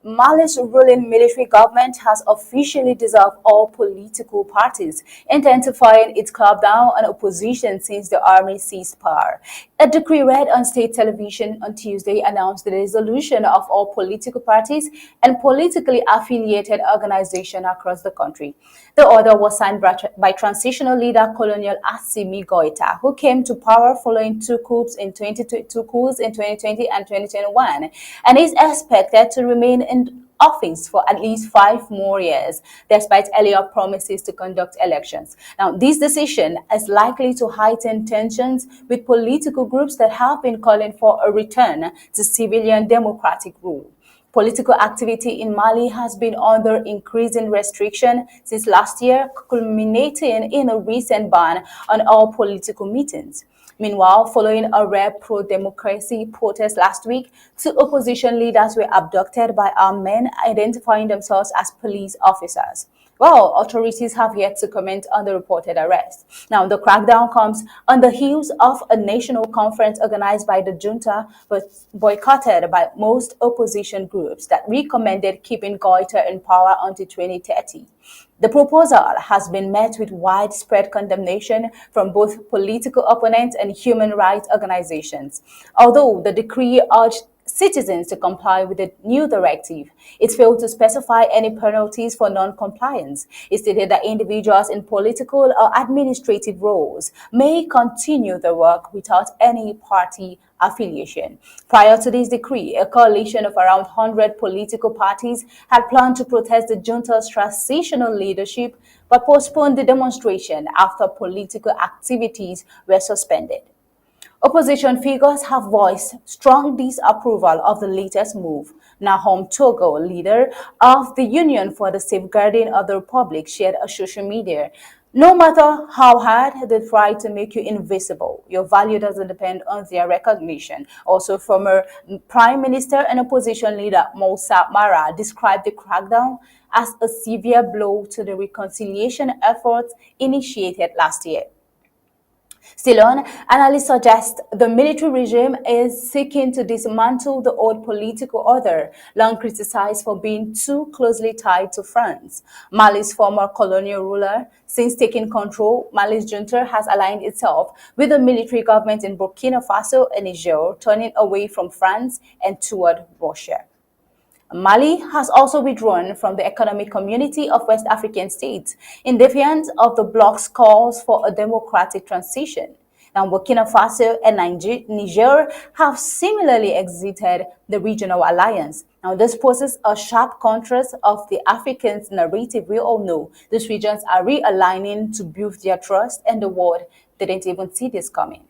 Mali's ruling military government has officially dissolved all political parties, intensifying its crackdown on opposition since the army seized power. A decree read on state television on Tuesday announced the dissolution of all political parties and politically affiliated organizations across the country. The order was signed by transitional leader Colonel Assimi Goïta, who came to power following two coups in 2020 and 2021, and is expected to remain in office for at least 5 more years, despite earlier promises to conduct elections. Now, this decision is likely to heighten tensions with political groups that have been calling for a return to civilian democratic rule. Political activity in Mali has been under increasing restriction since last year, culminating in a recent ban on all political meetings. Meanwhile, following a rare pro-democracy protest last week, two opposition leaders were abducted by armed men identifying themselves as police officers. Well, authorities have yet to comment on the reported arrest. Now, the crackdown comes on the heels of a national conference organized by the Junta but boycotted by most opposition groups that recommended keeping Goïta in power until 2030. The proposal has been met with widespread condemnation from both political opponents and human rights organizations. Although the decree urged citizens to comply with the new directive, it failed to specify any penalties for non-compliance. It stated that individuals in political or administrative roles may continue their work without any party affiliation. Prior to this decree, a coalition of around 100 political parties had planned to protest the junta's transitional leadership but postponed the demonstration after political activities were suspended. Opposition figures have voiced strong disapproval of the latest move. Nahom Togo, leader of the Union for the Safeguarding of the Republic, shared on social media. No matter how hard they try to make you invisible, your value doesn't depend on their recognition. Also, former Prime Minister and opposition leader Moussa Mara described the crackdown as a severe blow to the reconciliation efforts initiated last year. Still on, analysts suggest the military regime is seeking to dismantle the old political order, long criticized for being too closely tied to France. Mali's former colonial ruler, since taking control, Mali's junta has aligned itself with the military government in Burkina Faso and Niger, turning away from France and toward Russia. Mali has also withdrawn from the Economic Community of West African States in defiance of the bloc's calls for a democratic transition. Now, Burkina Faso and Niger have similarly exited the regional alliance. Now, this poses a sharp contrast of the Africans' narrative. We all know these regions are realigning to build their trust, and the world didn't even see this coming.